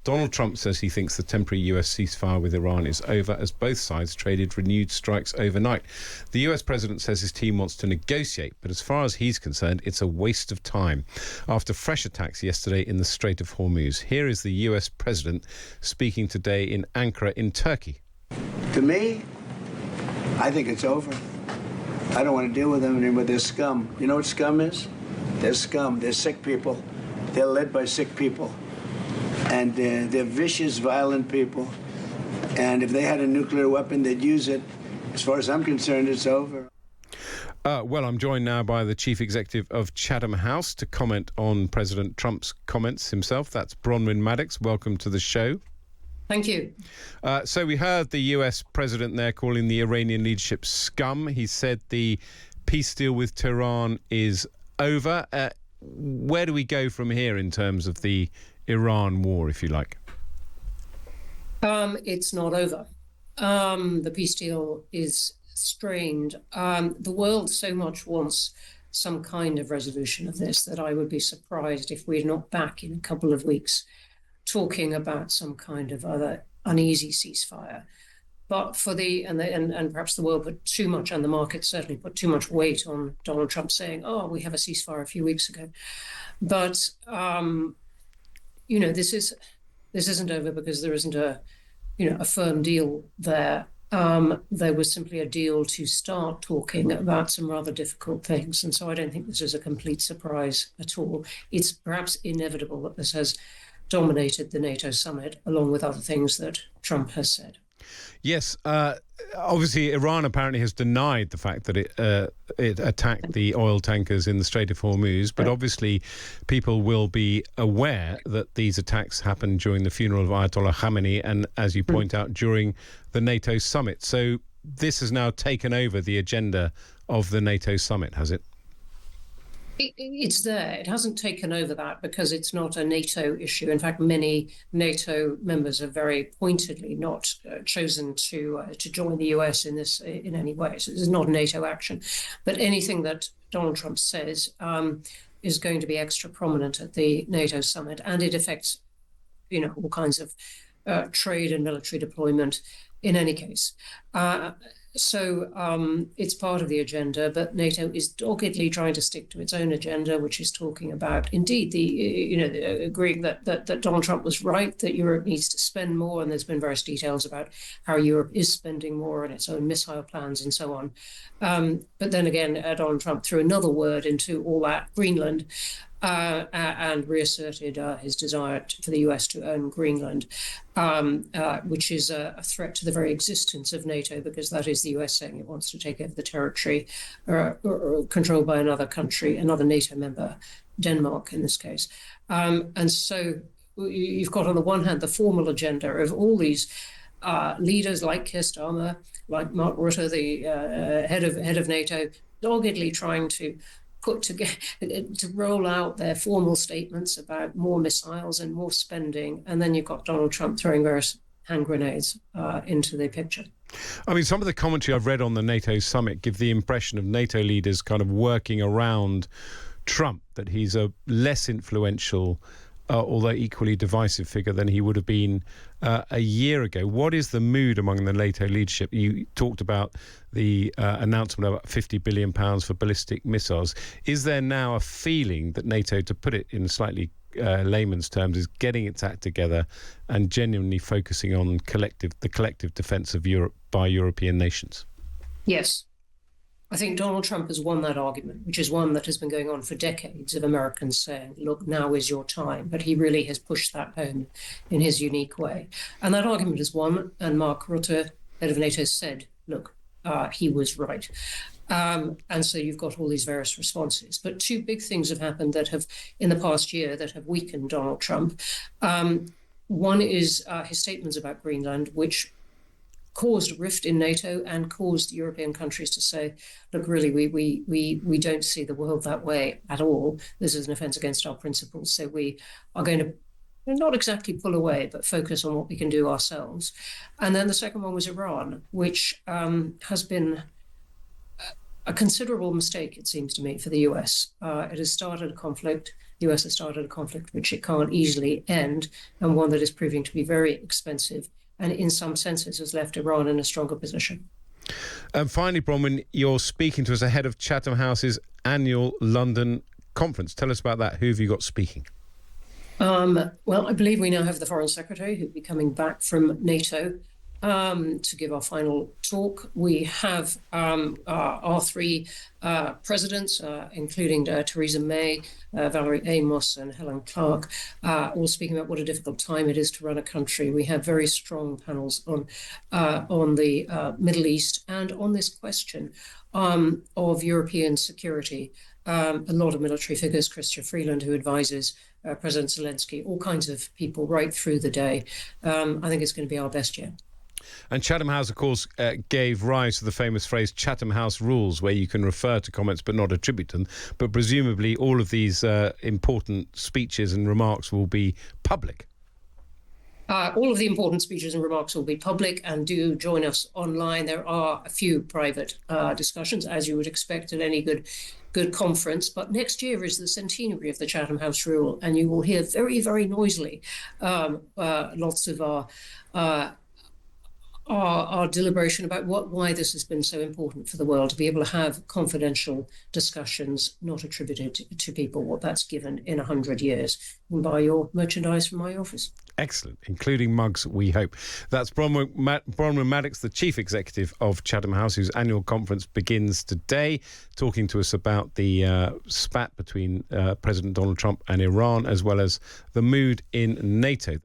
Donald Trump says he thinks the temporary US ceasefire with Iran is over as both sides traded renewed strikes overnight. The US president says his team wants to negotiate, but as far as he's concerned, it's a waste of time. After fresh attacks yesterday in the Strait of Hormuz, here is the US president speaking today in Ankara in Turkey. To me, I think it's over. I don't want to deal with them anymore. They're scum. You know what scum is? They're scum. They're sick people. They're led by sick people. And they're vicious, violent people. And if they had a nuclear weapon, they'd use it. As far as I'm concerned, it's over. Well, I'm joined now by the chief executive of Chatham House to comment on President Trump's comments himself. That's Bronwen Maddox. Welcome to the show. Thank you. So we heard the US president there calling the Iranian leadership scum. He said the peace deal with Tehran is over. Where do we go from here in terms of the Iran war, if you like? It's not over. The peace deal is strained. The world so much wants some kind of resolution of this that I would be surprised if we're not back in a couple of weeks talking about some kind of other uneasy ceasefire. But for and perhaps the world put too much, and the market certainly put too much weight on Donald Trump saying, "Oh, we have a ceasefire a few weeks ago." But this isn't over because there isn't a firm deal there. There was simply a deal to start talking about some rather difficult things, and so I don't think this is a complete surprise at all. It's perhaps inevitable that this has dominated the NATO summit, along with other things that Trump has said. Yes, obviously Iran apparently has denied the fact that it attacked the oil tankers in the Strait of Hormuz, but obviously people will be aware that these attacks happened during the funeral of Ayatollah Khamenei and, as you point out, during the NATO summit. So this has now taken over the agenda of the NATO summit, has it? It's there. It hasn't taken over that because it's not a NATO issue. In fact, many NATO members have very pointedly not chosen to join the US in this in any way. So this is not NATO action. But anything that Donald Trump says is going to be extra prominent at the NATO summit, and it affects, all kinds of trade and military deployment in any case. So it's part of the agenda, but NATO is doggedly trying to stick to its own agenda, which is talking about, indeed, agreeing that Donald Trump was right, that Europe needs to spend more, and there's been various details about how Europe is spending more on its own missile plans and so on. But then again, Donald Trump threw another word into all that, Greenland, and reasserted his desire for the US to own Greenland, which is a threat to the very existence of NATO, because that is the US saying it wants to take over the territory controlled by another country, another NATO member, Denmark in this case. And so you've got on the one hand the formal agenda of all these leaders like Keir Starmer, like Mark Rutte, the head of NATO, doggedly trying to put together to roll out their formal statements about more missiles and more spending, and then you've got Donald Trump throwing various hand grenades into the picture. I mean, some of the commentary I've read on the NATO summit give the impression of NATO leaders kind of working around Trump, that he's a less influential, although equally divisive figure than he would have been a year ago. What is the mood among the NATO leadership? You talked about the announcement of about £50 billion for ballistic missiles. Is there now a feeling that NATO, to put it in slightly layman's terms, is getting its act together and genuinely focusing on the collective defence of Europe by European nations? Yes. I think Donald Trump has won that argument, which is one that has been going on for decades, of Americans saying, look, now is your time. But he really has pushed that home in his unique way. And that argument is won. And Mark Rutte, head of NATO, said, look, he was right. And so you've got all these various responses. But two big things have happened that have, in the past year, that have weakened Donald Trump. One is his statements about Greenland, which caused a rift in NATO and caused European countries to say, look, really, we don't see the world that way at all. This is an offence against our principles. So we are going to not exactly pull away, but focus on what we can do ourselves. And then the second one was Iran, which has been a considerable mistake, it seems to me, for the US. It has started a conflict. The the US has started a conflict which it can't easily end, and one that is proving to be very expensive, and in some senses has left Iran in a stronger position. And finally, Bronwen, you're speaking to us ahead of Chatham House's annual London conference. Tell us about that. Who have you got speaking? Well, I believe we now have the Foreign Secretary who'll be coming back from NATO to give our final talk. We have our three presidents, including Theresa May, Valerie Amos and Helen Clark, all speaking about what a difficult time it is to run a country. We have very strong panels on the Middle East and on this question of European security. A lot of military figures, Chrystia Freeland, who advises President Zelensky, all kinds of people right through the day. I think it's going to be our best yet. And Chatham House, of course, gave rise to the famous phrase Chatham House rules, where you can refer to comments but not attribute them. But presumably all of these important speeches and remarks will be public. All of the important speeches and remarks will be public, and do join us online. There are a few private discussions, as you would expect at any good conference. But next year is the centenary of the Chatham House rule, and you will hear very, very noisily lots of our deliberation about why this has been so important for the world, to be able to have confidential discussions not attributed to people, what that's given in 100 years. You can buy your merchandise from my office. Excellent, including mugs, we hope. That's Bronwen Maddox, the Chief Executive of Chatham House, whose annual conference begins today, talking to us about the spat between President Donald Trump and Iran, as well as the mood in NATO.